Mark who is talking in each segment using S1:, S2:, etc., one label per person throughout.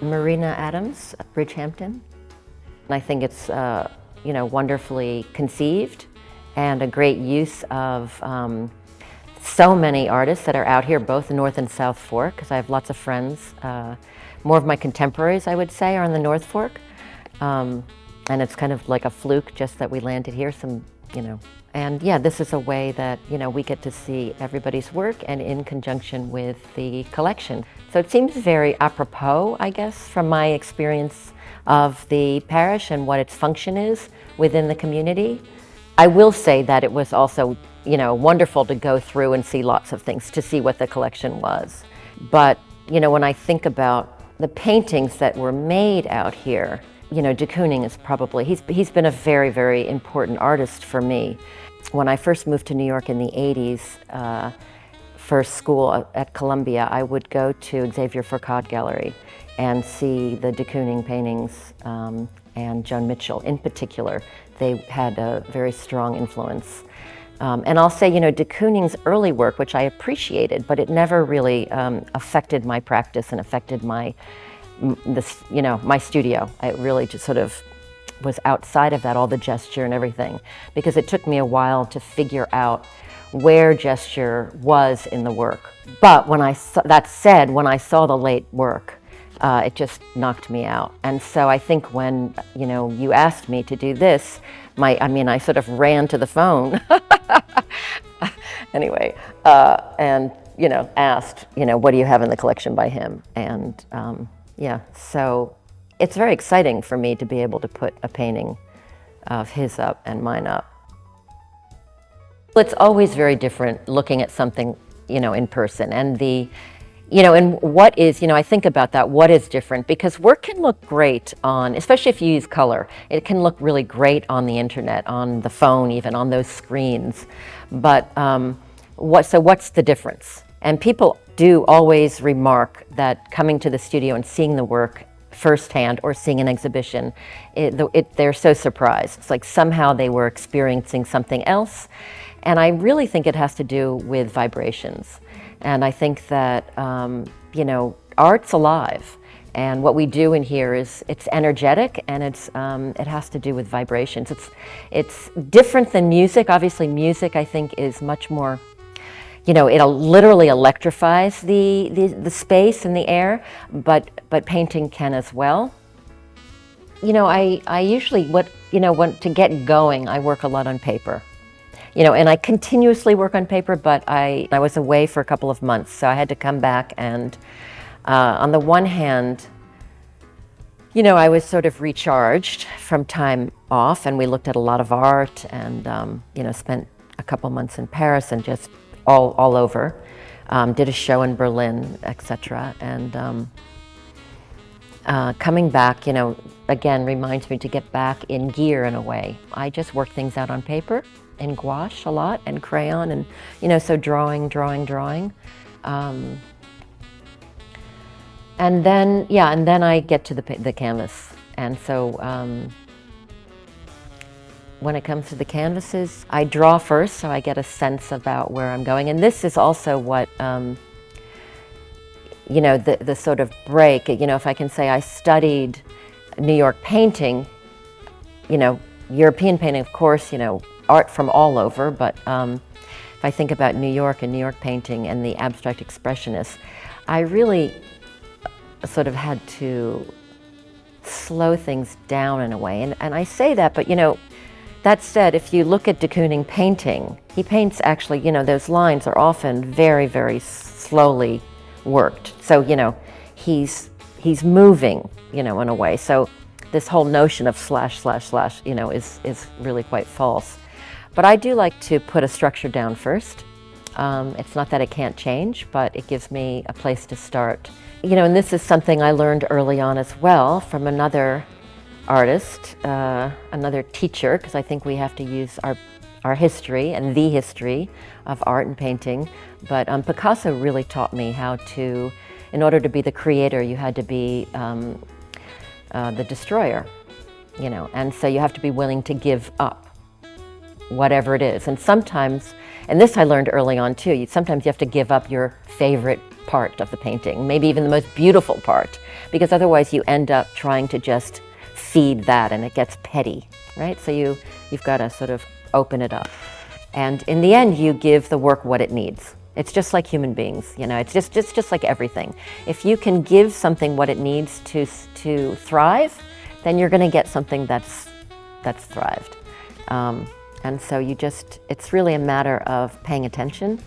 S1: Marina Adams, Bridgehampton. I think it's wonderfully conceived and a great use of so many artists that are out here, both North and South Fork, because I have lots of friends. More of my contemporaries, I would say, are in the North Fork. And it's kind of like a fluke just that we landed here, And yeah, this is a way that, we get to see everybody's work and in conjunction with the collection. So it seems very apropos, I guess, from my experience of the parish and what its function is within the community. I will say that it was also, wonderful to go through and see lots of things, to see what the collection was. But, when I think about the paintings that were made out here, de Kooning is probably, he's been a very, very important artist for me. When I first moved to New York in the 80s, for school at Columbia, I would go to Xavier Foucault Gallery and see the de Kooning paintings and Joan Mitchell in particular. They had a very strong influence. And I'll say, de Kooning's early work, which I appreciated, but it never really affected my practice and affected my studio. I really just sort of was outside of that, all the gesture and everything, because it took me a while to figure out where gesture was in the work. But when I saw the late work, it just knocked me out. And so I think when, you asked me to do this, I sort of ran to the phone anyway, and, asked, what do you have in the collection by him? And yeah, so it's very exciting for me to be able to put a painting of his up and mine up. It's always very different looking at something, in person, and and what is, I think about that, what is different, because work can look great on, especially if you use color, it can look really great on the internet, on the phone, even on those screens. But what's the difference? And people do always remark that coming to the studio and seeing the work firsthand or seeing an exhibition, they're so surprised. It's like somehow they were experiencing something else. And I really think it has to do with vibrations. And I think that, art's alive. And what we do in here is, it's energetic, and it has to do with vibrations. It's different than music. Obviously, music, I think, is much more, it literally electrifies the space and the air, but painting can as well. I usually, to get going, I work a lot on paper. And I continuously work on paper, but I was away for a couple of months, so I had to come back and, on the one hand, I was sort of recharged from time off, and we looked at a lot of art and, spent a couple months in Paris and just all over. Did a show in Berlin, etc. And coming back, again, reminds me to get back in gear in a way. I just work things out on paper, and gouache a lot, and crayon, and so drawing. And then I get to the canvas. And so when it comes to the canvases, I draw first, so I get a sense about where I'm going. And this is also what the sort of break. If I can say, I studied New York painting. European painting, of course, art from all over, but if I think about New York and New York painting and the abstract expressionists, I really sort of had to slow things down in a way. And I say that, but that said, if you look at de Kooning painting, he paints actually, those lines are often very, very slowly worked. So, he's moving, in a way. So this whole notion of slash, is really quite false. But I do like to put a structure down first. It's not that it can't change, but it gives me a place to start. And this is something I learned early on as well from another artist, another teacher, because I think we have to use our history and the history of art and painting. But Picasso really taught me how to, in order to be the creator, you had to be the destroyer, and so you have to be willing to give up whatever it is. And sometimes, and this I learned early on too, sometimes you have to give up your favorite part of the painting, maybe even the most beautiful part, because otherwise you end up trying to just feed that and it gets petty, right? So you've got to sort of open it up. And in the end, you give the work what it needs. It's just like human beings, you know, it's just like everything. If you can give something what it needs to thrive, then you're going to get something that's thrived. And so it's really a matter of paying attention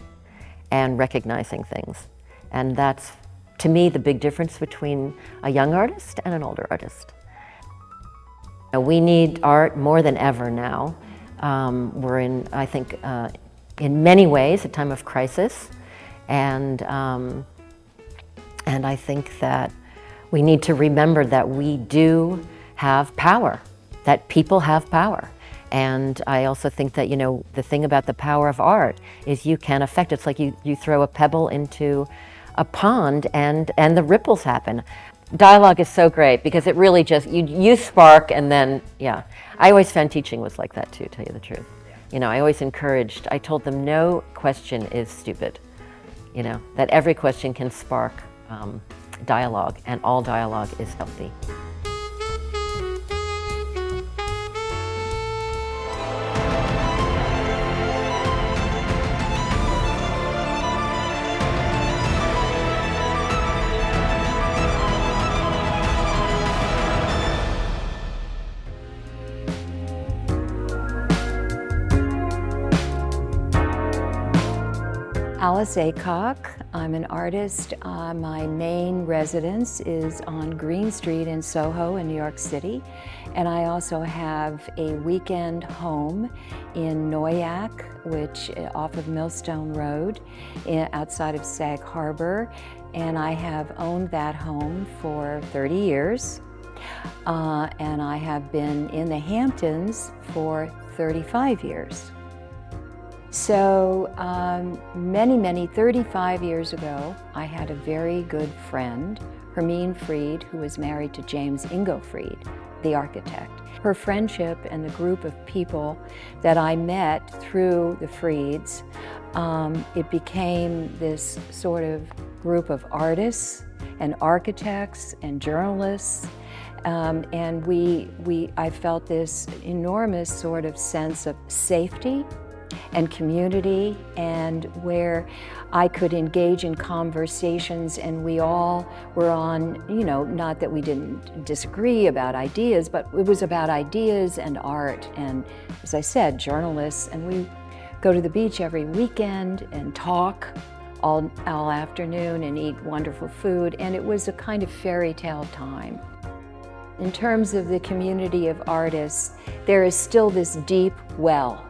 S1: and recognizing things. And that's, to me, the big difference between a young artist and an older artist. We need art more than ever now. We're in, I think, in many ways, a time of crisis. And I think that we need to remember that we do have power, that people have power. And I also think that, you know, the thing about the power of art is you can affect it. It's like you throw a pebble into a pond and the ripples happen. Dialogue is so great because it really just, you spark and then, yeah. I always found teaching was like that too, tell you the truth. You know, I always encouraged, I told them no question is stupid. You know, that every question can spark dialogue and all dialogue is healthy.
S2: Alice Aycock. I'm an artist. My main residence is on Green Street in Soho in New York City. And I also have a weekend home in Noyac, which off of Millstone Road, outside of Sag Harbor. And I have owned that home for 30 years. And I have been in the Hamptons for 35 years. So many, 35 years ago, I had a very good friend, Hermine Freed, who was married to James Ingo Freed, the architect. Her friendship and the group of people that I met through the Freeds, it became this sort of group of artists and architects and journalists. And I felt this enormous sort of sense of safety and community, and where I could engage in conversations, and we all were on, you know, not that we didn't disagree about ideas, but it was about ideas and art, and as I said, journalists, and we go to the beach every weekend and talk all afternoon and eat wonderful food, and it was a kind of fairy tale time. In terms of the community of artists, there is still this deep well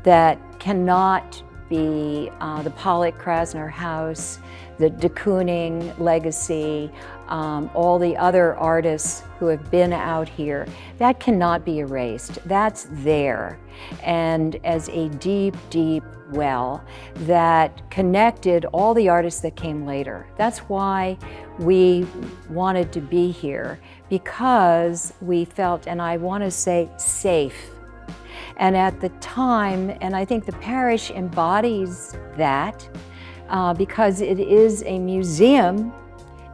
S2: that cannot be the Pollock-Krasner House, the de Kooning legacy, all the other artists who have been out here. That cannot be erased. That's there. And as a deep, deep well that connected all the artists that came later. That's why we wanted to be here, because we felt, and I want to say, safe. And at the time, and I think the Parrish embodies that, because it is a museum,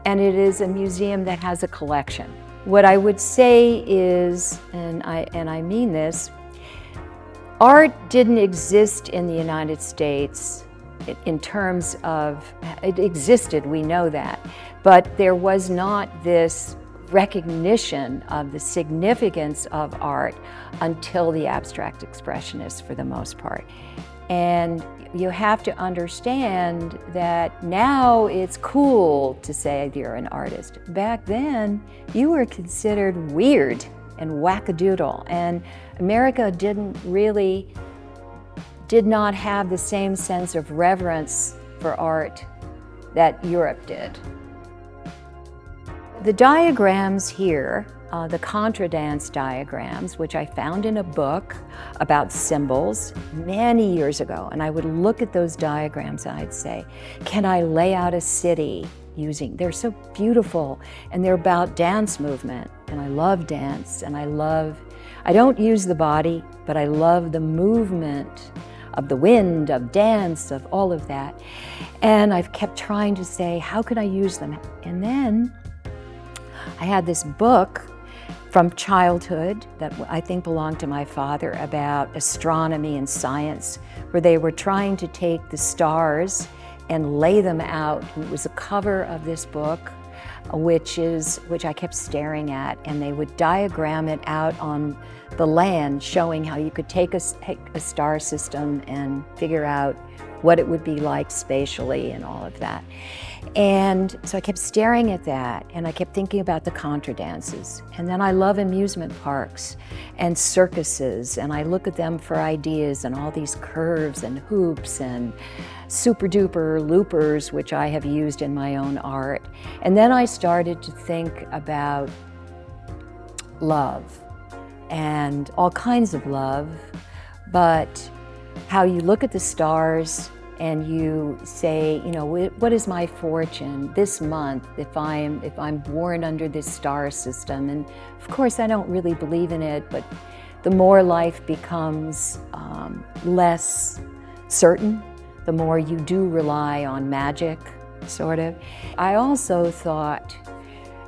S2: and it is a museum that has a collection. What I would say is, and I mean this, art didn't exist in the United States in terms of, it existed, we know that, but there was not this recognition of the significance of art until the abstract expressionists, for the most part. And you have to understand that now it's cool to say you're an artist. Back then, you were considered weird and wackadoodle, and America did not have the same sense of reverence for art that Europe did. The diagrams here, the contradance diagrams, which I found in a book about symbols many years ago, and I would look at those diagrams and I'd say, can I lay out a city using, they're so beautiful, and they're about dance movement, and I love dance, and I don't use the body, but I love the movement of the wind, of dance, of all of that. And I've kept trying to say, how can I use them? And then I had this book from childhood that I think belonged to my father about astronomy and science, where they were trying to take the stars and lay them out. And it was a cover of this book, which I kept staring at, and they would diagram it out on the land, showing how you could take a star system and figure out what it would be like spatially and all of that. And so I kept staring at that, and I kept thinking about the contra dances. And then I love amusement parks and circuses, and I look at them for ideas and all these curves and hoops and super duper loopers, which I have used in my own art. And then I started to think about love and all kinds of love, but how you look at the stars and you say, you know, what is my fortune this month if I'm born under this star system? And of course, I don't really believe in it, but the more life becomes less certain, the more you do rely on magic, sort of. I also thought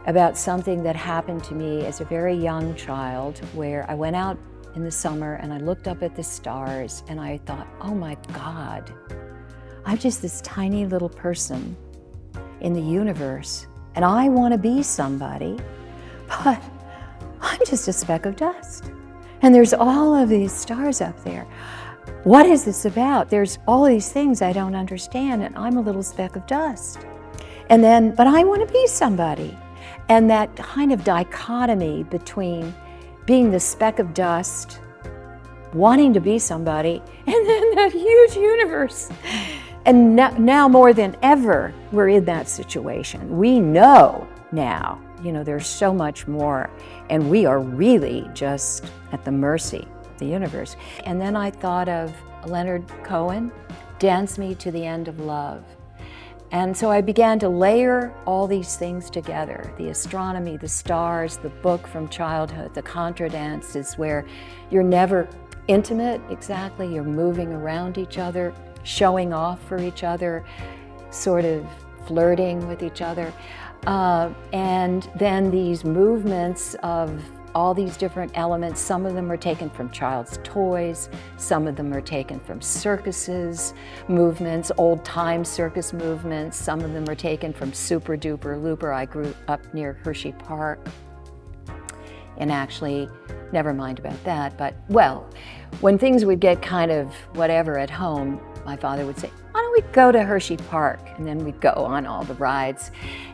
S2: about something that happened to me as a very young child, where I went out in the summer and I looked up at the stars and I thought, oh my God, I'm just this tiny little person in the universe, and I want to be somebody, but I'm just a speck of dust. And there's all of these stars up there. What is this about? There's all these things I don't understand, and I'm a little speck of dust. And then, but I want to be somebody. And that kind of dichotomy between being the speck of dust, wanting to be somebody, and then that huge universe. And now more than ever, we're in that situation. We know now, you know, there's so much more, and we are really just at the mercy of the universe. And then I thought of Leonard Cohen, Dance Me to the End of Love. And so I began to layer all these things together, the astronomy, the stars, the book from childhood, the contra dances, where you're never intimate exactly, you're moving around each other, showing off for each other, sort of flirting with each other. And then these movements of all these different elements, some of them are taken from child's toys, some of them are taken from circuses, movements, old-time circus movements, some of them are taken from super duper looper. I grew up near Hershey Park, and actually, never mind about that, but well, when things would get kind of whatever at home, my father would say, why don't we go to Hershey Park? And then we'd go on all the rides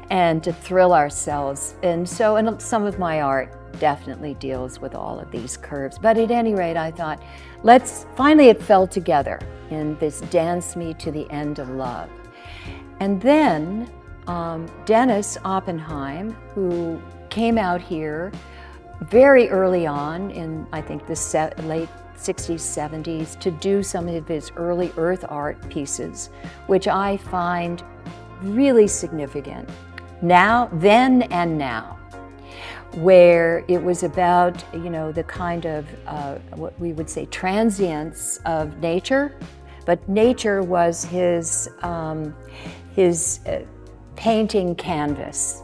S2: and to thrill ourselves. And so, and some of my art definitely deals with all of these curves. But at any rate, I thought, finally it fell together in this Dance Me to the End of Love. And then Dennis Oppenheim, who came out here very early on in, I think, the late 60s, 70s, to do some of his early earth art pieces, which I find really significant now, then and now, where it was about, you know, the kind of what we would say transience of nature, but nature was his painting canvas.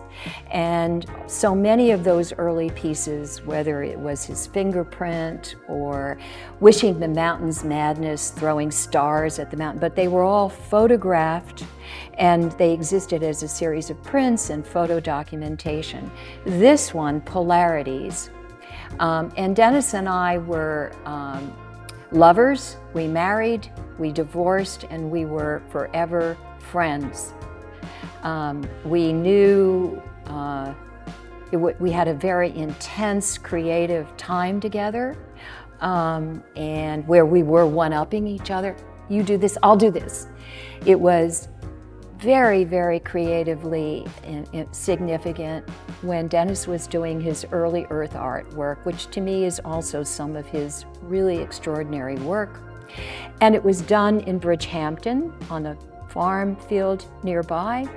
S2: And so many of those early pieces, whether it was his fingerprint or Wishing the Mountain's Madness, throwing stars at the mountain, but they were all photographed and they existed as a series of prints and photo documentation. This one, Polarities. And Dennis and I were lovers. We married, we divorced, and we were forever friends. We knew we had a very intense creative time together, and where we were one-upping each other. You do this, I'll do this. It was very, very creatively significant when Dennis was doing his early earth art work, which to me is also some of his really extraordinary work. And it was done in Bridgehampton on a farm field nearby.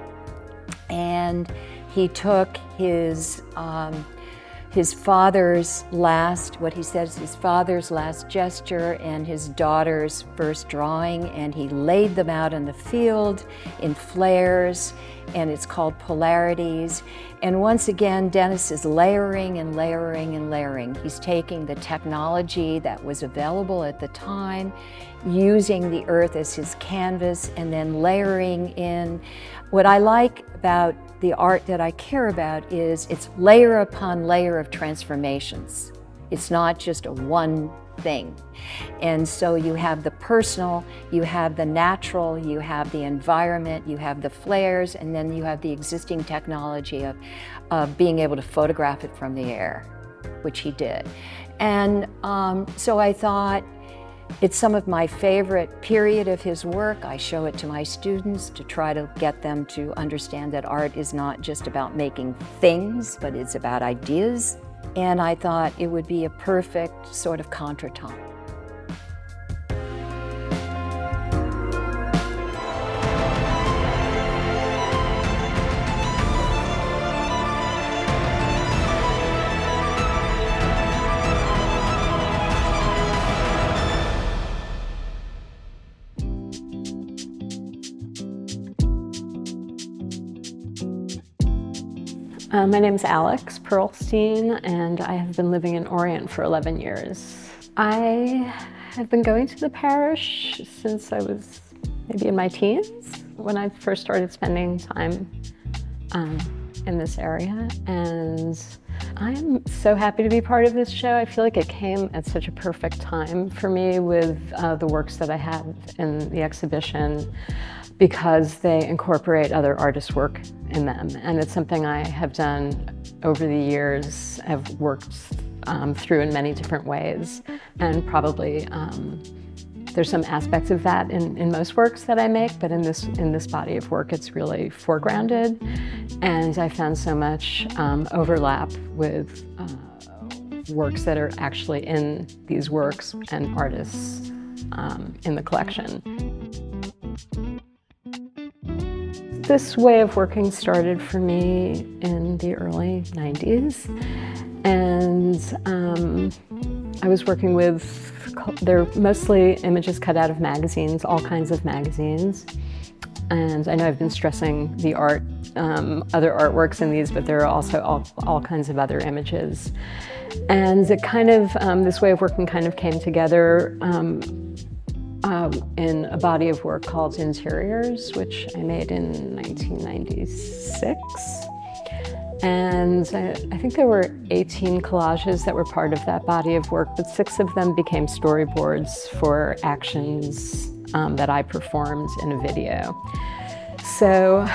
S2: And he took his his father's last, what he says, his father's last gesture and his daughter's first drawing, and he laid them out in the field in flares, and it's called polarities. And once again, Dennis is layering and layering and layering. He's taking the technology that was available at the time, using the earth as his canvas, and then layering in. What I like about the art that I care about is it's layer upon layer of transformations. It's not just a one thing. And so you have the personal, you have the natural, you have the environment, you have the flares, and then you have the existing technology of being able to photograph it from the air, which he did. And so I thought, it's some of my favorite period of his work. I show it to my students to try to get them to understand that art is not just about making things, but it's about ideas. And I thought it would be a perfect sort of contretemps.
S3: My name is Alex Pearlstein, and I have been living in Orient for 11 years. I have been going to the Parrish since I was maybe in my teens, when I first started spending time in this area. And I'm so happy to be part of this show. I feel like it came at such a perfect time for me with the works that I have in the exhibition, because they incorporate other artists' work in them. And it's something I have done over the years. I've worked through in many different ways. And probably there's some aspects of that in most works that I make, but in this body of work, it's really foregrounded. And I found so much overlap with works that are actually in these works and artists in the collection. This way of working started for me in the early 90s, and I was working with, they're mostly images cut out of magazines, all kinds of magazines. And I know I've been stressing the art, other artworks in these, but there are also all kinds of other images. And it kind of, this way of working kind of came together in a body of work called Interiors, which I made in 1996. And I think there were 18 collages that were part of that body of work, but 6 of them became storyboards for actions that I performed in a video. So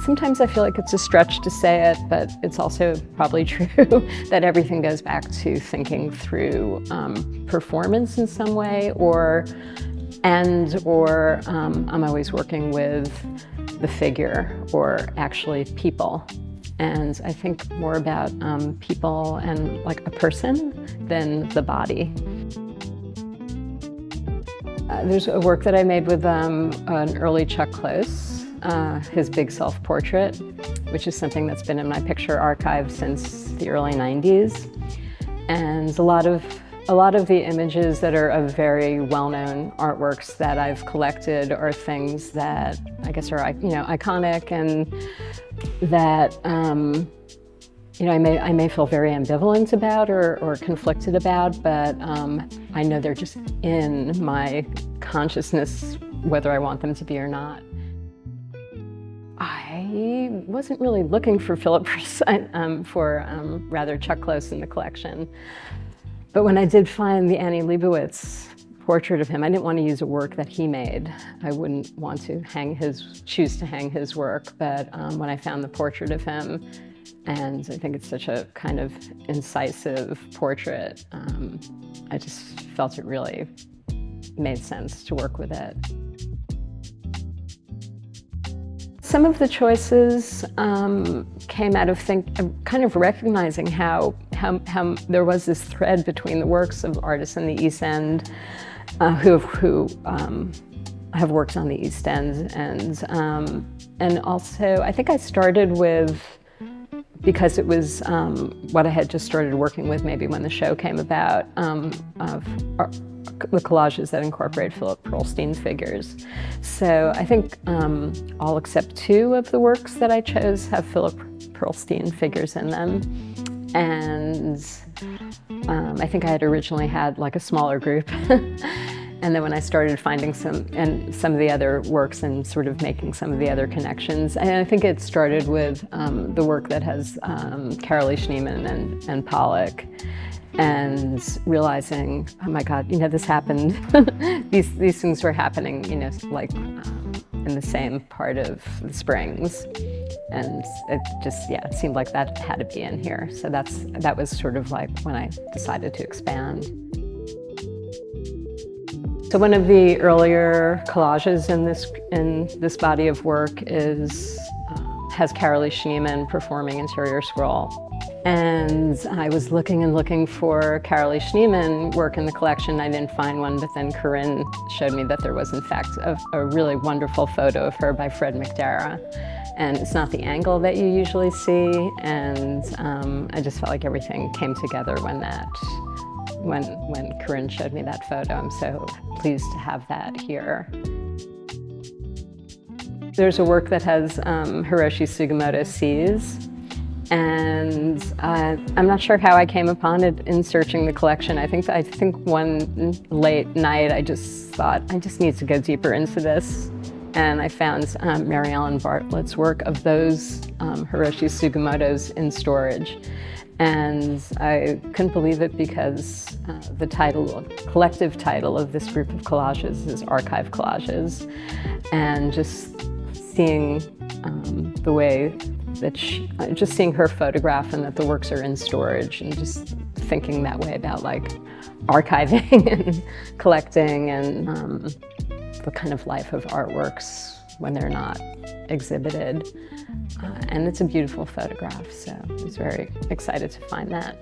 S3: sometimes I feel like it's a stretch to say it, but it's also probably true that everything goes back to thinking through performance in some way, or I'm always working with the figure or actually people. And I think more about people and like a person than the body. There's a work that I made with an early Chuck Close, his big self-portrait, which is something that's been in my picture archive since the early 90s. And a lot of the images that are of very well-known artworks that I've collected are things that I guess are, iconic, and that I may feel very ambivalent about or conflicted about, but I know they're just in my consciousness, whether I want them to be or not. I wasn't really looking for Philip rather Chuck Close in the collection. But when I did find the Annie Leibovitz portrait of him, I didn't want to use a work that he made. I wouldn't want to choose to hang his work. But when I found the portrait of him, and I think it's such a kind of incisive portrait, I just felt it really made sense to work with it. Some of the choices came out of kind of recognizing how there was this thread between the works of artists in the East End who have worked on the East End, and also I think I started with because it was what I had just started working with maybe when the show came about, of the collages that incorporate Philip Pearlstein's figures. So I think all except 2 of the works that I chose have Philip Pearlstein figures in them. And I think I had originally had like a smaller group. And then when I started finding some of the other works and sort of making some of the other connections, and I think it started with the work that has Carolee Schneemann and Pollock, and realizing, oh my God, you know, this happened. these things were happening, you know, like in the same part of the Springs. And it just, yeah, it seemed like that had to be in here. So that was sort of like when I decided to expand. So one of the earlier collages in this body of work has Carolee Schneemann performing Interior Scroll. And I was looking for Carolee Schneemann work in the collection. I didn't find one, but then Corinne showed me that there was in fact a really wonderful photo of her by Fred McDara. And it's not the angle that you usually see, and I just felt like everything came together when Corinne showed me that photo. I'm so pleased to have that here. There's a work that has Hiroshi Sugimoto Seas, and I'm not sure how I came upon it in searching the collection. I think one late night I just thought, I just need to go deeper into this. And I found Mary Ellen Bartlett's work of those Hiroshi Sugimotos in storage. And I couldn't believe it because the collective title of this group of collages is Archive Collages. And just seeing the way that just seeing her photograph and that the works are in storage, and just thinking that way about like archiving and collecting and the kind of life of artworks when they're not exhibited. And it's a beautiful photograph, so I was very excited to find that.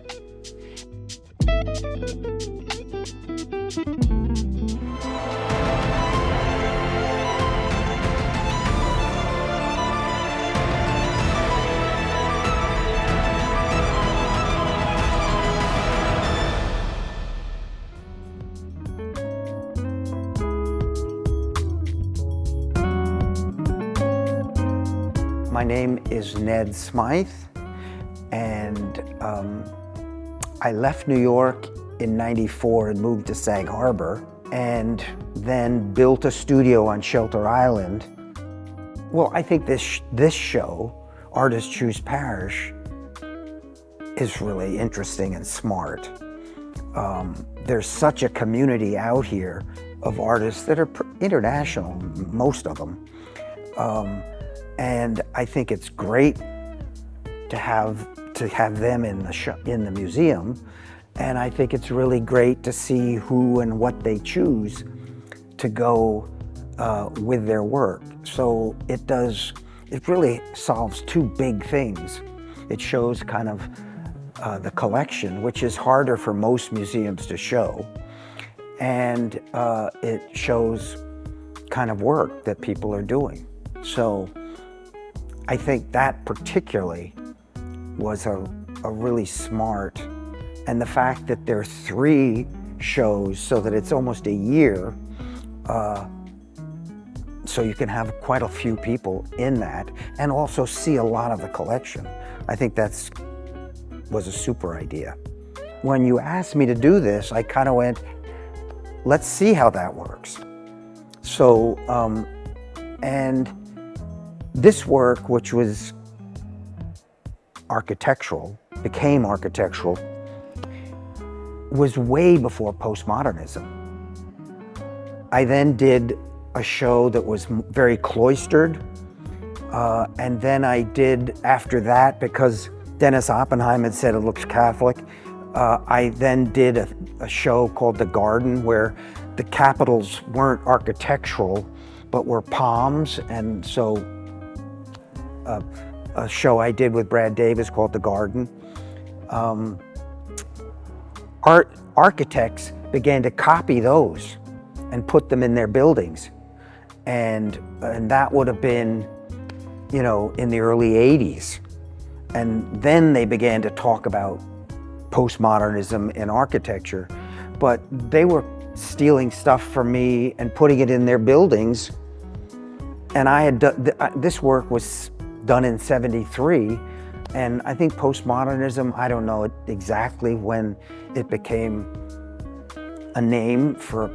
S4: My name is Ned Smythe, and I left New York in '94 and moved to Sag Harbor, and then built a studio on Shelter Island. Well, I think this show, Artists Choose Parrish, is really interesting and smart. There's such a community out here of artists that are international, most of them. And I think it's great to have them in the museum, and I think it's really great to see who and what they choose to go with their work. So it really solves 2 big things. It shows kind of the collection, which is harder for most museums to show, and it shows kind of work that people are doing. So I think that particularly was a really smart, and the fact that there are 3 shows so that it's almost a year, so you can have quite a few people in that and also see a lot of the collection. I think was a super idea. When you asked me to do this, I kind of went, let's see how that works. So, and this work, which was became architectural, was way before postmodernism. I then did a show that was very cloistered, and then I did, after that, because Dennis Oppenheim had said it looks Catholic, I then did a show called The Garden, where the capitals weren't architectural, but were palms, and so a show I did with Brad Davis called The Garden. Architects began to copy those and put them in their buildings. And that would have been, you know, in the early 80s. And then they began to talk about postmodernism in architecture, but they were stealing stuff from me and putting it in their buildings. And I had done, this work was done in '73, and I think postmodernism, I don't know exactly when it became a name for a,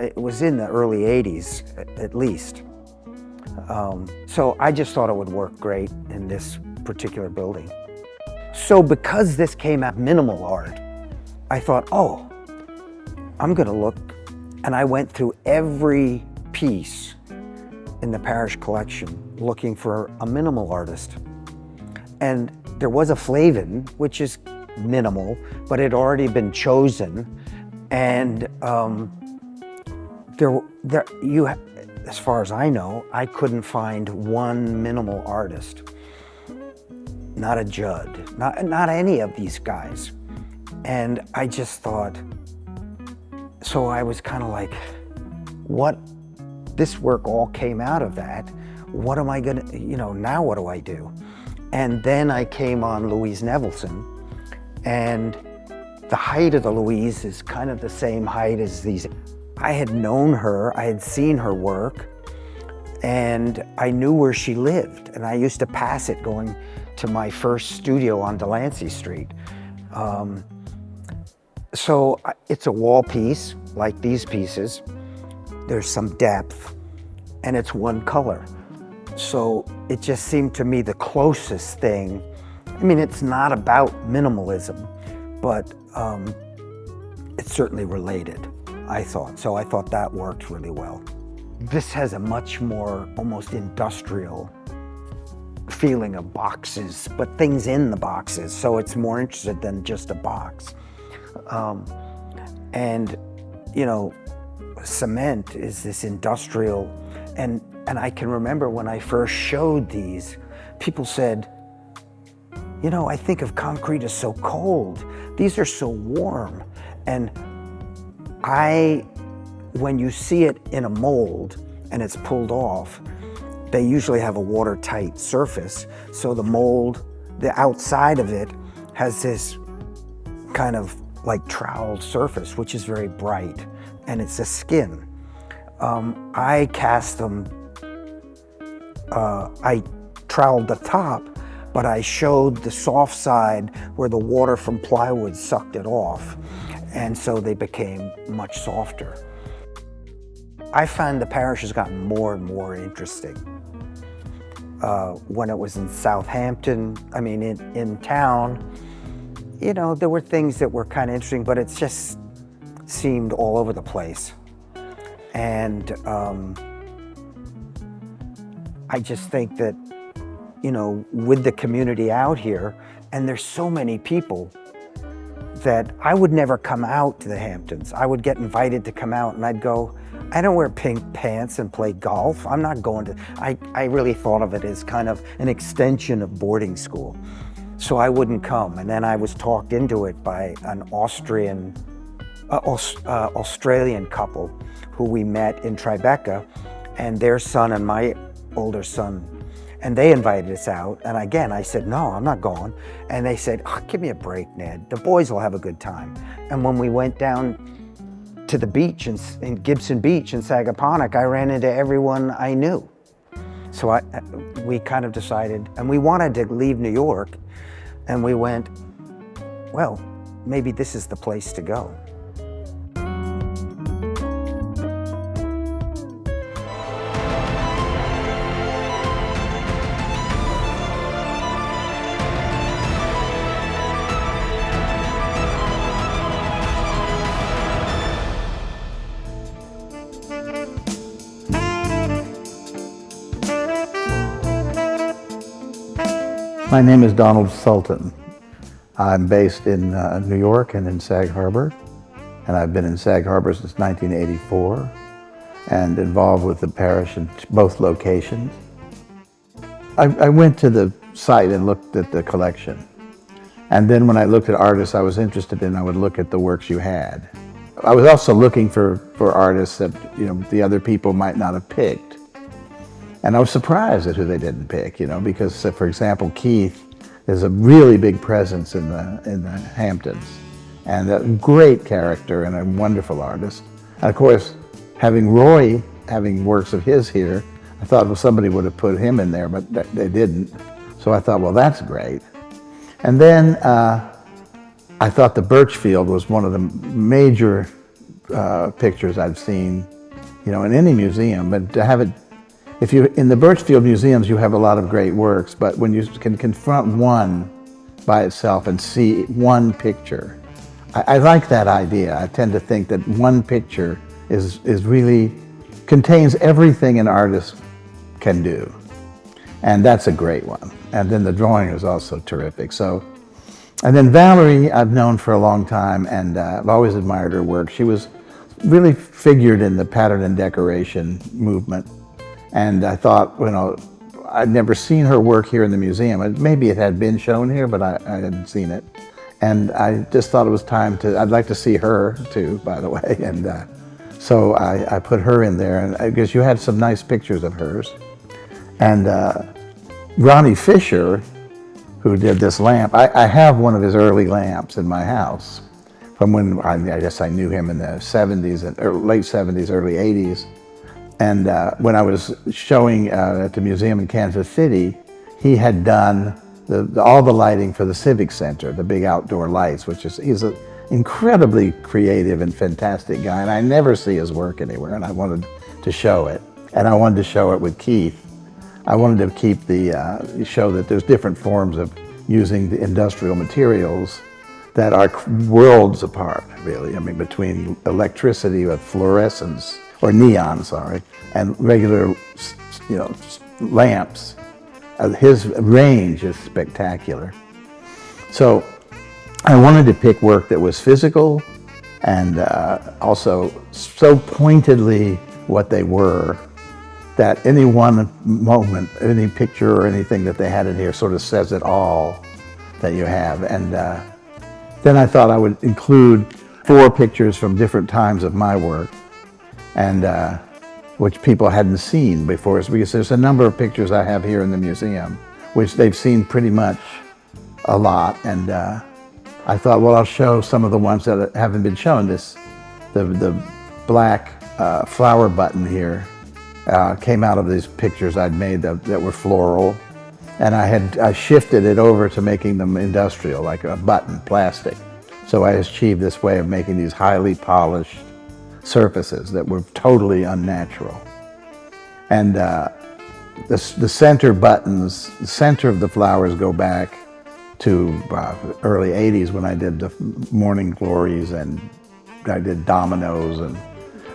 S4: it was in the early '80s at least. So I just thought it would work great in this particular building. So because this came out minimal art, I thought, oh, I'm gonna look, and I went through every piece in the Parrish collection looking for a minimal artist. And there was a Flavin, which is minimal, but it had already been chosen. And as far as I know, I couldn't find one minimal artist. Not a Judd, not any of these guys. And I just thought, so I was kind of like, this work all came out of that. What am I gonna, now what do I do? And then I came on Louise Nevelson, and the height of the Louise is kind of the same height as these. I had known her, I had seen her work, and I knew where she lived, and I used to pass it going to my first studio on Delancey Street. So it's a wall piece, like these pieces. There's some depth, and it's one color. So it just seemed to me the closest thing. I mean, it's not about minimalism, but it's certainly related, I thought. So I thought that worked really well. This has a much more almost industrial feeling of boxes, but things in the boxes. So it's more interested than just a box. And, cement is this industrial, and I can remember when I first showed these, people said, I think of concrete as so cold. These are so warm. And when you see it in a mold and it's pulled off, they usually have a watertight surface. So the mold, the outside of it has this kind of like troweled surface, which is very bright, and it's a skin. I cast them, I troweled the top, but I showed the soft side where the water from plywood sucked it off, and so they became much softer. I find the Parrish has gotten more and more interesting. When it was in Southampton, in town, there were things that were kind of interesting, but it just seemed all over the place. And I just think that, with the community out here, and there's so many people that I would never come out to the Hamptons. I would get invited to come out, and I'd go, I don't wear pink pants and play golf. I'm not going to, I really thought of it as kind of an extension of boarding school. So I wouldn't come. And then I was talked into it by an Australian couple who we met in Tribeca, and their son and my older son, and they invited us out. And again, I said, no, I'm not going. And they said, give me a break, Ned. The boys will have a good time. And when we went down to the beach in Gibson Beach in Sagaponack, I ran into everyone I knew. So we kind of decided, and we wanted to leave New York, and we went, well, maybe this is the place to go.
S5: My name is Donald Sultan. I'm based in New York and in Sag Harbor, and I've been in Sag Harbor since 1984 and involved with the Parrish in both locations. I went to the site and looked at the collection, and then when I looked at artists I was interested in, I would look at the works you had. I was also looking for artists that the other people might not have picked. And I was surprised at who they didn't pick, because, for example, Keith is a really big presence in the Hamptons, and a great character and a wonderful artist. And of course, having Roy having works of his here, I thought, well, somebody would have put him in there, but they didn't. So I thought, well, that's great. And then I thought the Birchfield was one of the major pictures I've seen, you know, in any museum. But to have it, if you in the Birchfield museums, you have a lot of great works, but when you can confront one by itself and see one picture, I like that idea. I tend to think that one picture is really contains everything an artist can do, and that's a great one. And then the drawing is also terrific. So, and then Valerie, I've known for a long time, and I've always admired her work. She was really figured in the pattern and decoration movement, and I thought, you know, I'd never seen her work here in the museum. Maybe it had been shown here, but I hadn't seen it. And I just thought it was time to, I'd like to see her too, by the way. And so I put her in there, and I guess you had some nice pictures of hers. And Ronnie Fisher, who did this lamp, I have one of his early lamps in my house from when, I guess I knew him in the 70s, or late 70s, early 80s. And when I was showing at the museum in Kansas City, he had done all the lighting for the Civic Center, the big outdoor lights, which is, he's an incredibly creative and fantastic guy, and I never see his work anywhere, and I wanted to show it. And I wanted to show it with Keith. I wanted to keep show that there's different forms of using the industrial materials that are worlds apart, really. I mean, between electricity with fluorescence, or neon, sorry, and regular, you know, lamps. His range is spectacular. So I wanted to pick work that was physical and also so pointedly what they were, that any one moment, any picture or anything that they had in here sort of says it all that you have. And then I thought I would include 4 pictures from different times of my work, and which people hadn't seen before, because there's a number of pictures I have here in the museum, which they've seen pretty much a lot. And I thought, well, I'll show some of the ones that haven't been shown. The black flower button here came out of these pictures I'd made that were floral, and I shifted it over to making them industrial, like a button, plastic. So I achieved this way of making these highly polished surfaces that were totally unnatural. And the center buttons, the center of the flowers go back to the early 80s when I did the Morning Glories, and I did dominoes, and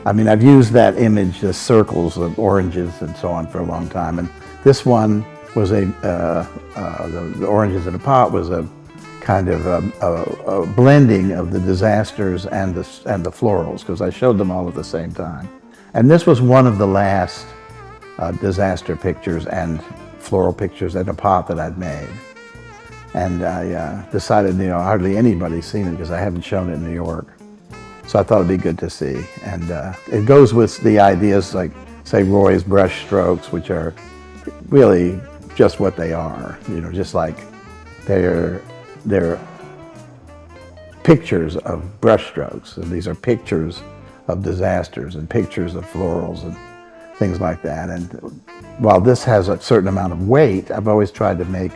S5: I mean, I've used that image, the circles of oranges and so on, for a long time. And this one was the oranges in a pot was a kind of a blending of the disasters and the florals, because I showed them all at the same time. And this was one of the last disaster pictures and floral pictures in a pot that I'd made. And I decided, you know, hardly anybody's seen it because I haven't shown it in New York. So I thought it'd be good to see. And it goes with the ideas like, say, Roy's brush strokes, which are really just what they are, you know, just like they're pictures of brush strokes, and these are pictures of disasters and pictures of florals and things like that. And while this has a certain amount of weight, I've always tried to make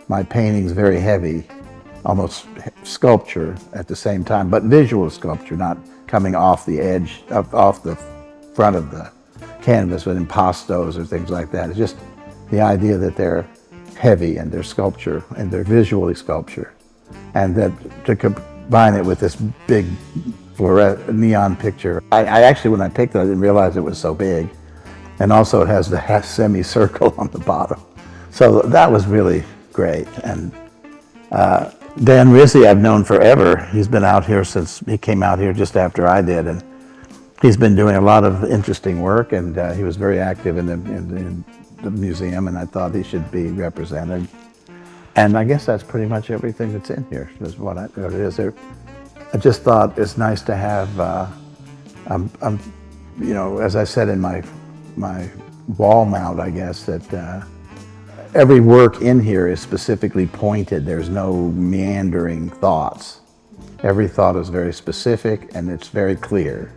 S5: my paintings very heavy, almost sculpture at the same time, but visual sculpture, not coming off the edge, off the front of the canvas with impastos or things like that. It's just the idea that they're heavy and they're sculpture and they're visually sculpture, and that to combine it with this big neon picture. I actually, when I picked it, I didn't realize it was so big. And also it has the half semicircle on the bottom. So that was really great. And Dan Rizzi I've known forever. He's been out here since he came out here just after I did, and he's been doing a lot of interesting work, and he was very active in the museum, and I thought he should be represented. And I guess that's pretty much everything that's in here, is what it is. I just thought it's nice to have, you know, as I said in my wall mount, I guess, that every work in here is specifically pointed. There's no meandering thoughts. Every thought is very specific and it's very clear.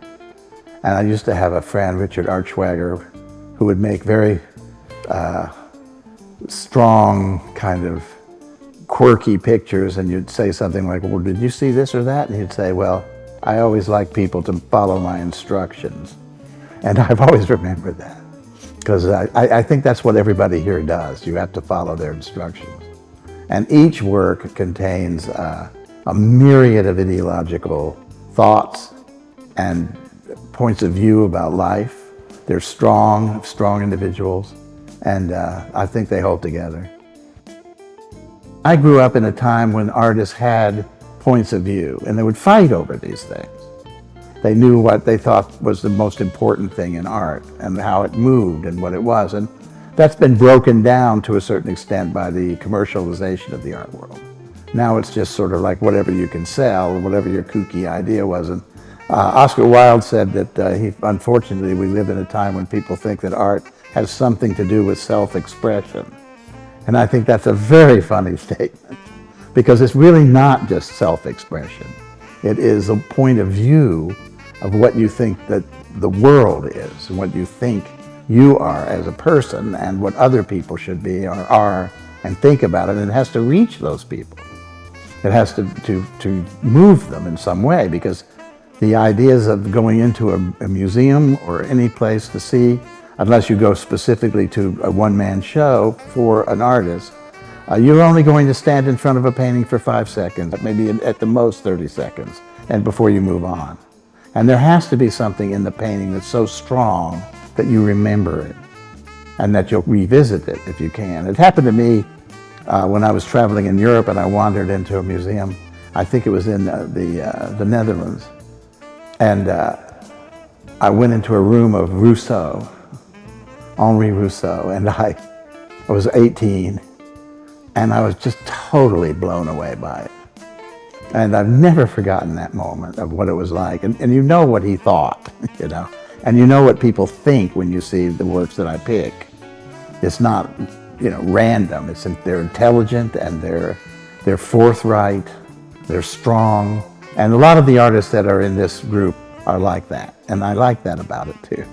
S5: And I used to have a friend, Richard Archwager, who would make very strong, kind of quirky pictures, and you'd say something like, well, did you see this or that? And he'd say, well, I always like people to follow my instructions. And I've always remembered that, because I think that's what everybody here does. You have to follow their instructions. And each work contains a myriad of ideological thoughts and points of view about life. They're strong individuals, and I think they hold together. I grew up in a time when artists had points of view, and they would fight over these things. They knew what they thought was the most important thing in art and how it moved and what it was. And that's been broken down to a certain extent by the commercialization of the art world. Now it's just sort of like whatever you can sell, whatever your kooky idea was. And Oscar Wilde said that unfortunately, we live in a time when people think that art has something to do with self-expression. And I think that's a very funny statement, because it's really not just self-expression. It is a point of view of what you think that the world is, and what you think you are as a person, and what other people should be or are, and think about it. And it has to reach those people. It has to move them in some way, because the ideas of going into a museum or any place to see, unless you go specifically to a one-man show for an artist, you're only going to stand in front of a painting for 5 seconds, maybe at the most 30 seconds, and before you move on. And there has to be something in the painting that's so strong that you remember it, and that you'll revisit it if you can. It happened to me when I was traveling in Europe, and I wandered into a museum. I think it was in the Netherlands. And I went into a room of Rousseau, Henri Rousseau, and I was 18, and I was just totally blown away by it. And I've never forgotten that moment of what it was like. And you know what he thought, you know, and you know what people think when you see the works that I pick. It's not, you know, random. They're intelligent, and they're forthright, they're strong. And a lot of the artists that are in this group are like that, and I like that about it too.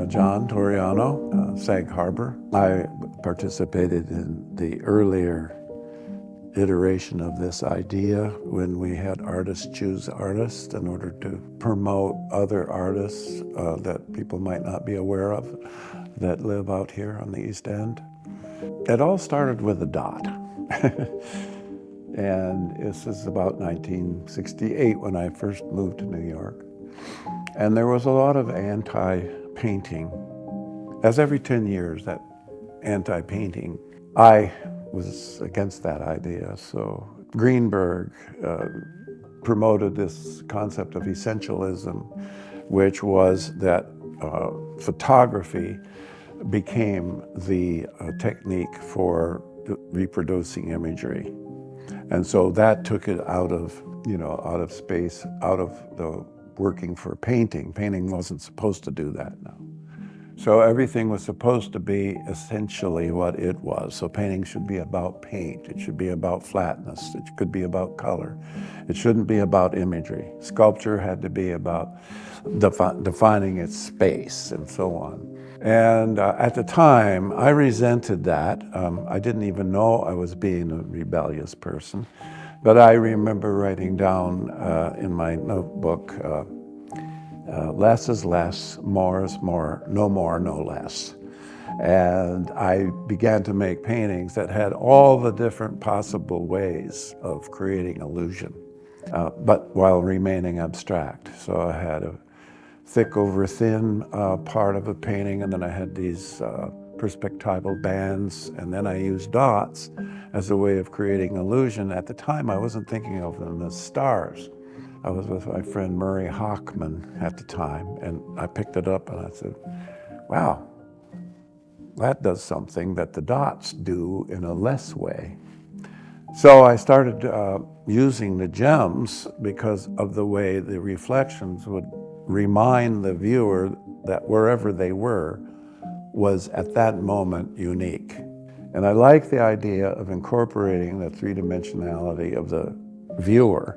S6: John Toriano, Sag Harbor. I participated in the earlier iteration of this idea when we had artists choose artists in order to promote other artists that people might not be aware of that live out here on the East End. It all started with a dot. And this is about 1968 when I first moved to New York. And there was a lot of anti-painting. As every 10 years, that anti-painting, I was against that idea. So Greenberg promoted this concept of essentialism, which was that photography became the technique for reproducing imagery. And so that took it out of space, out of the working for painting. Painting wasn't supposed to do that now. So everything was supposed to be essentially what it was. So painting should be about paint. It should be about flatness. It could be about color. It shouldn't be about imagery. Sculpture had to be about defining its space and so on. And at the time, I resented that. I didn't even know I was being a rebellious person. But I remember writing down in my notebook, less is less, more is more, no more, no less. And I began to make paintings that had all the different possible ways of creating illusion, but while remaining abstract. So I had a thick over thin part of a painting, and then I had these perspectival bands, and then I used dots as a way of creating illusion. At the time, I wasn't thinking of them as stars. I was with my friend Murray Hockman at the time, and I picked it up and I said, wow, that does something that the dots do in a less way. So I started using the gems because of the way the reflections would remind the viewer that wherever they were was at that moment unique. And I like the idea of incorporating the three-dimensionality of the viewer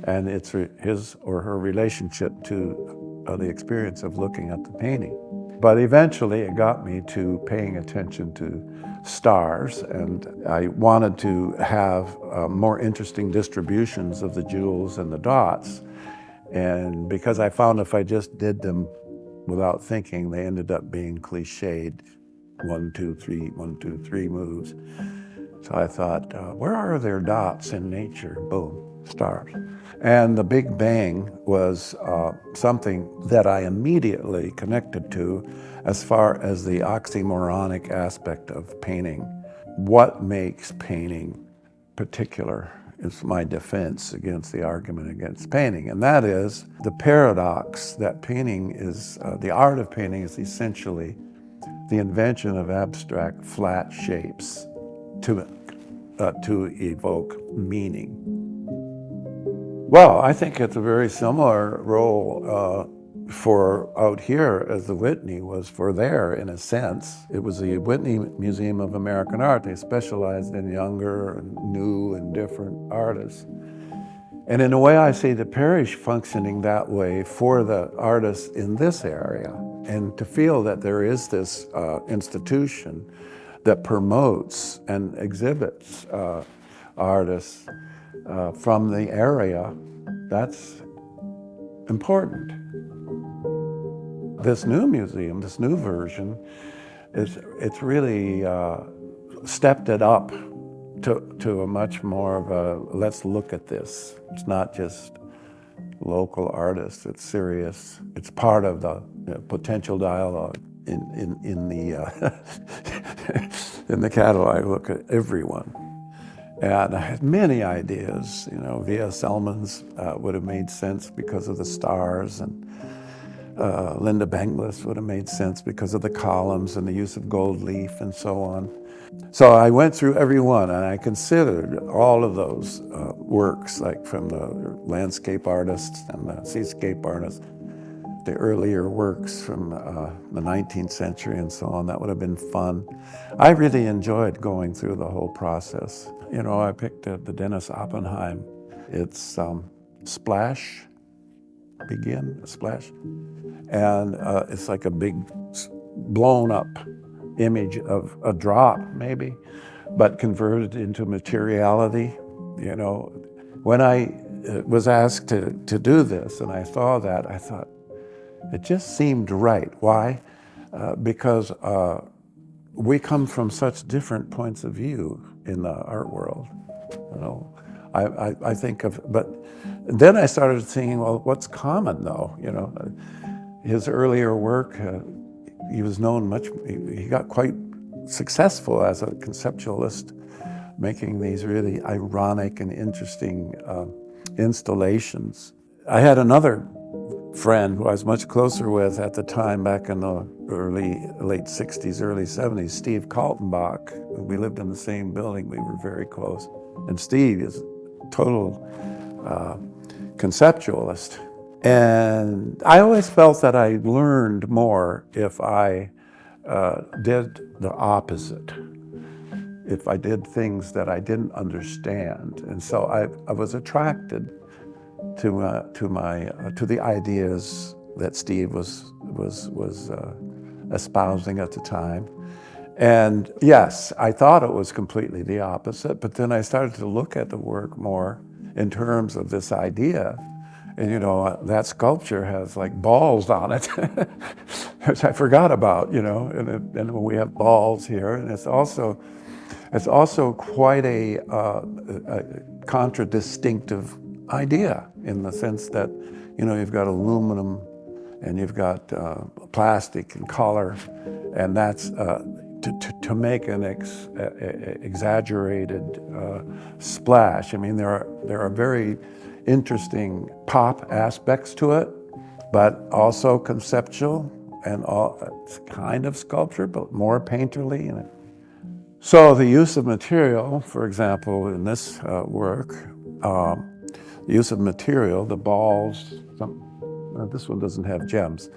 S6: and it's his or her relationship to the experience of looking at the painting. But eventually it got me to paying attention to stars, and I wanted to have more interesting distributions of the jewels and the dots. And because I found if I just did them without thinking, they ended up being cliched, 1, 2, 3, 1, 2, 3 moves. So I thought, where are there dots in nature? Boom, stars. And the Big Bang was something that I immediately connected to as far as the oxymoronic aspect of painting. What makes painting particular is my defense against the argument against painting, and that is the paradox that painting is, the art of painting is essentially the invention of abstract flat shapes to evoke meaning. Well, I think it's a very similar role for out here as the Whitney was for there, in a sense. It was the Whitney Museum of American Art. They specialized in younger and new and different artists. And in a way, I see the Parrish functioning that way for the artists in this area. And to feel that there is this institution that promotes and exhibits artists from the area, that's important. This new museum, this new version, it's really stepped it up to a much more of a, let's look at this. It's not just local artists, it's serious. It's part of the potential dialogue in the in the catalog. I look at everyone. And I had many ideas, V.S. Selman's would have made sense because of the stars, and Linda Benglis would have made sense because of the columns and the use of gold leaf and so on. So I went through every one, and I considered all of those works, like from the landscape artists and the seascape artists, the earlier works from the 19th century and so on. That would have been fun. I really enjoyed going through the whole process. I picked the Dennis Oppenheim. It's Splash, Splash. And it's like a big blown up image of a drop, maybe, but converted into materiality. When I was asked to do this and I saw that, I thought, it just seemed right. Why? Because we come from such different points of view in the art world. I think of, but then I started thinking, well, what's common though? His earlier work, he was known much, he got quite successful as a conceptualist, making these really ironic and interesting installations. I had another friend who I was much closer with at the time, back in the late 60s, early 70s, Steve Kaltenbach. We lived in the same building, we were very close. And Steve is a total conceptualist. And I always felt that I learned more if I did the opposite, if I did things that I didn't understand. And so I was attracted to the ideas that Steve was espousing at the time. And yes, I thought it was completely the opposite, but then I started to look at the work more in terms of this idea. And that sculpture has like balls on it, which I forgot about, and we have balls here, and it's also quite a contradistinctive idea, in the sense that you've got aluminum and you've got plastic and color, and that's to make an exaggerated splash. I mean, there are very interesting pop aspects to it, but also conceptual, and it's kind of sculpture, but more painterly. So the use of material, for example, in this work, the use of material, the balls, this one doesn't have gems,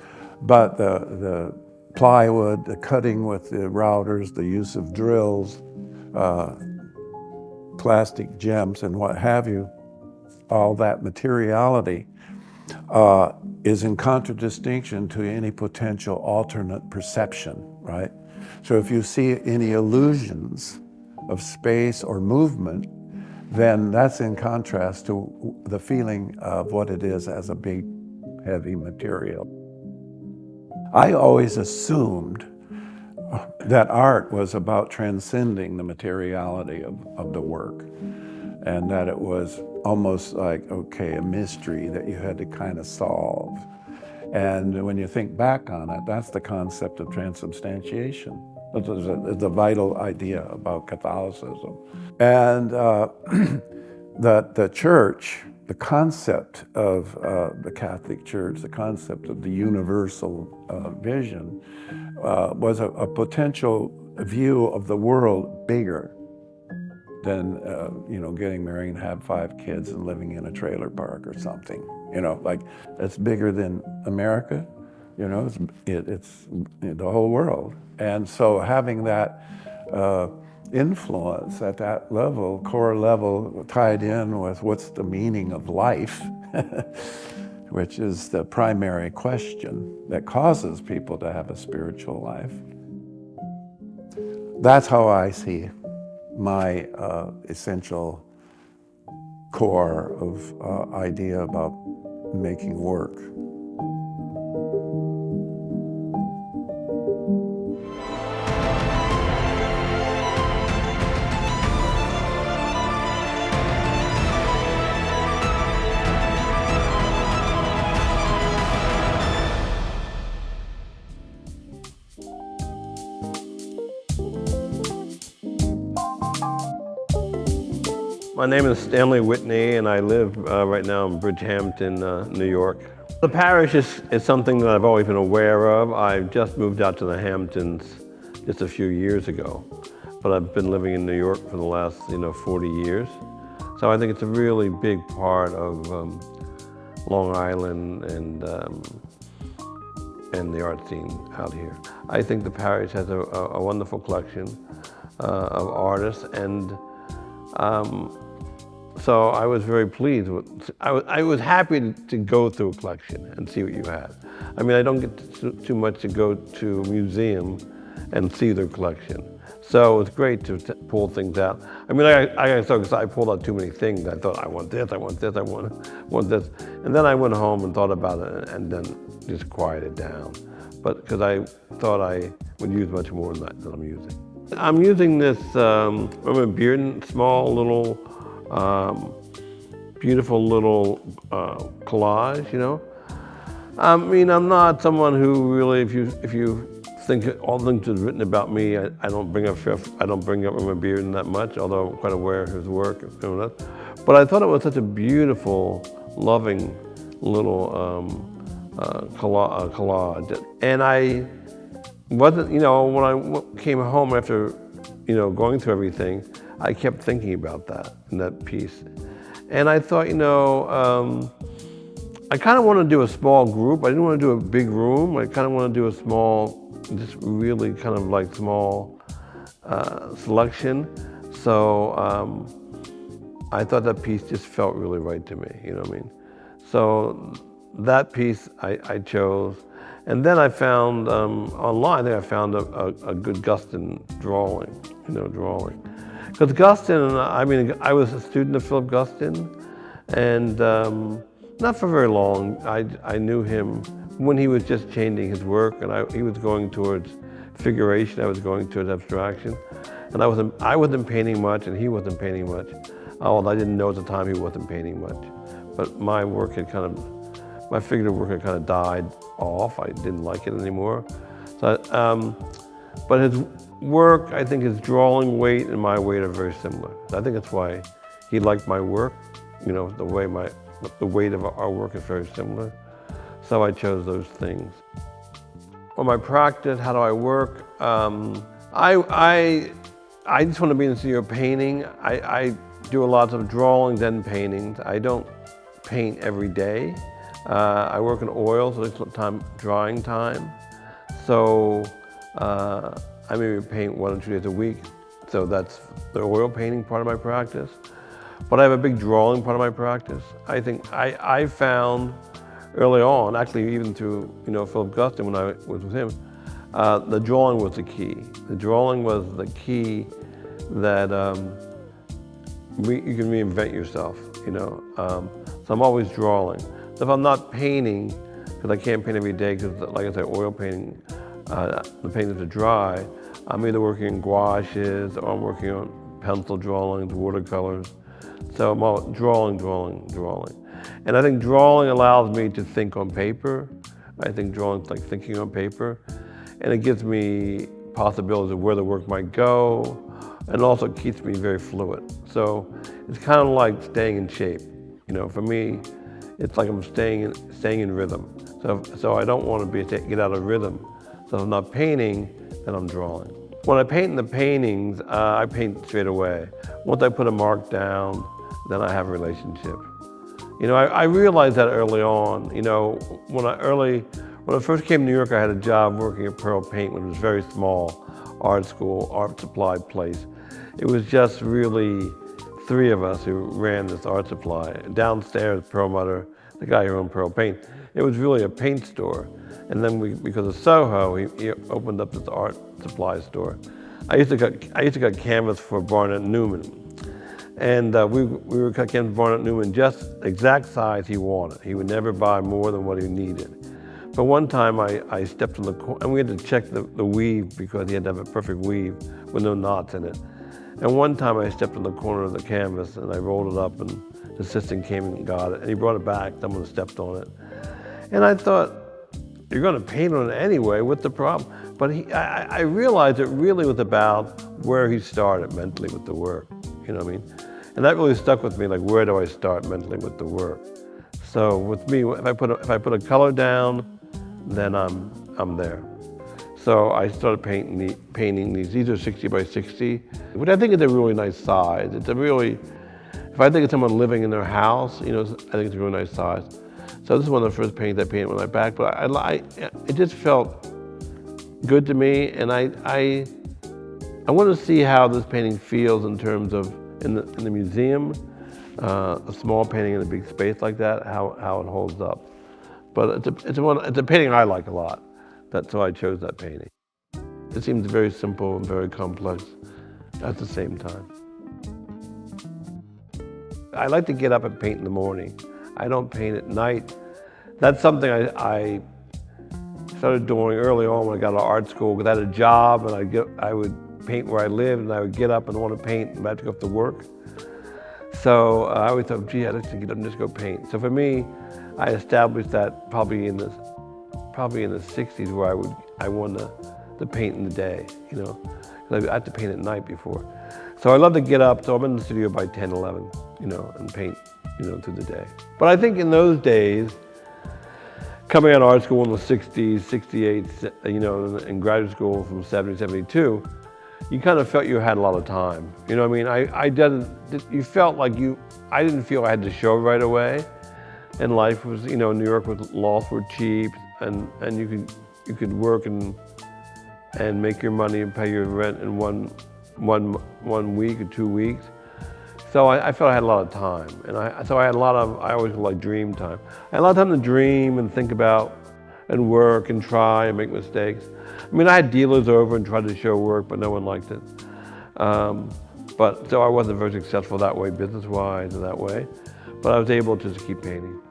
S6: but the plywood, the cutting with the routers, the use of drills, plastic gems and what have you, all that materiality is in contradistinction to any potential alternate perception, right? So if you see any illusions of space or movement, then that's in contrast to the feeling of what it is as a big, heavy material. I always assumed that art was about transcending the materiality of the work, and that it was almost like, okay, a mystery that you had to kind of solve. And when you think back on it, that's the concept of transubstantiation. It's a vital idea about Catholicism. And the church, the concept of the Catholic Church, the concept of the universal vision, was a potential view of the world bigger than getting married and have 5 kids and living in a trailer park or something. Like it's bigger than America. It's the whole world. And so having that influence at that level, core level, tied in with what's the meaning of life, which is the primary question that causes people to have a spiritual life. That's how I see my essential core of idea about making work.
S7: My name is Stanley Whitney, and I live right now in Bridgehampton, New York. The parish is something that I've always been aware of. I just moved out to the Hamptons just a few years ago, but I've been living in New York for the last 40 years. So I think it's a really big part of Long Island and the art scene out here. I think the parish has a wonderful collection of artists, and so I was very pleased with, I was happy to go through a collection and see what you had. I mean, I don't get too much to go to a museum and see their collection. So it's great to pull things out. I mean, I got so excited, I pulled out too many things. I thought, I want this, I want this, I want this. And then I went home and thought about it and then just quieted down. But because I thought I would use much more than I'm using. I'm using this Roman beard, small little, beautiful little collage, I mean, I'm not someone who really, if you think all the things that's written about me, I don't bring up Roman Bearden that much, although I'm quite aware of his work. But I thought it was such a beautiful, loving little collage. And I wasn't, when I came home after, going through everything, I kept thinking about that in that piece. And I thought, I kind of want to do a small group. I didn't want to do a big room. I kind of want to do a small, just really kind of like small selection. So I thought that piece just felt really right to me, you know what I mean? So that piece I chose. And then I found online, I found a good Guston drawing, Because Guston, I mean, I was a student of Philip Guston, and not for very long. I knew him when he was just changing his work, and he was going towards figuration, I was going towards abstraction. And I wasn't painting much, and he wasn't painting much. Although I didn't know at the time he wasn't painting much. But my work had kind of my figurative work had kind of died off. I didn't like it anymore. So, but his work, I think his drawing weight and my weight are very similar. I think that's why he liked my work. You know, the weight of our work is very similar. So I chose those things. Well, my practice, how do I work? I just want to be in the studio painting. I do lots of drawings and paintings. I don't paint every day. I work in oil, so there's time drying time. So I maybe paint 1 or 2 days a week. So that's the oil painting part of my practice. But I have a big drawing part of my practice. I think I found early on, actually even through Philip Guston when I was with him, the drawing was the key. The drawing was the key that you can reinvent yourself. So I'm always drawing. So if I'm not painting, because I can't paint every day, because like I said, oil painting, the paintings are dry, I'm either working in gouaches or I'm working on pencil drawings, watercolors. So I'm all drawing. And I think drawing allows me to think on paper. I think drawing's like thinking on paper. And it gives me possibilities of where the work might go, and also keeps me very fluid. So it's kind of like staying in shape. For me, it's like I'm staying in rhythm. So I don't want to get out of rhythm. So if I'm not painting, then I'm drawing. When I paint in the paintings, I paint straight away. Once I put a mark down, then I have a relationship. I realized that early on. When I first came to New York, I had a job working at Pearl Paint, which was a very small art school, art supply place. It was just really 3 of us who ran this art supply. Downstairs, Perlmutter, the guy who owned Pearl Paint, it was really a paint store. And then because of Soho, he opened up this art supply store. I used to cut canvas for Barnett Newman. And we would cut canvas for Barnett Newman just the exact size he wanted. He would never buy more than what he needed. But one time I stepped on the corner, and we had to check the weave because he had to have a perfect weave with no knots in it. And one time I stepped on the corner of the canvas and I rolled it up, and the assistant came and got it, and he brought it back, someone stepped on it. And I thought, you're gonna paint on it anyway, what's the problem? But I realized it really was about where he started mentally with the work, you know what I mean? And that really stuck with me, like where do I start mentally with the work? So with me, if I put a color down, then I'm there. So I started painting these. These are 60 by 60, which I think is a really nice size. It's a really, if I think of someone living in their house, I think it's a really nice size. So this is one of the first paintings I painted when I back, but it just felt good to me, and I want to see how this painting feels in terms of in the museum, a small painting in a big space like that, how it holds up. But it's a painting I like a lot. That's why I chose that painting. It seems very simple and very complex at the same time. I like to get up and paint in the morning. I don't paint at night. That's something I started doing early on when I got out of art school, because I had a job and I would paint where I lived, and I would get up and want to paint and I had to go up to work. So I always thought, gee, I'd like to get up and just go paint. So for me, I established that probably in the 60s, where I wanted to paint in the day, because I had to paint at night before. So I love to get up, so I'm in the studio by 10, 11, and paint, through the day. But I think in those days, coming out of art school in the 60s, 68, and graduate school from 70, 72, you kind of felt you had a lot of time. You know what I mean? You felt like I didn't feel I had to show right away. And life was, New York was, lots were cheap, and you could work and make your money and pay your rent in one week or 2 weeks. So I felt I had a lot of time, and I always like dream time. I had a lot of time to dream and think about and work and try and make mistakes. I mean, I had dealers over and tried to show work, but no one liked it. So I wasn't very successful that way, business-wise or that way, but I was able to just keep painting.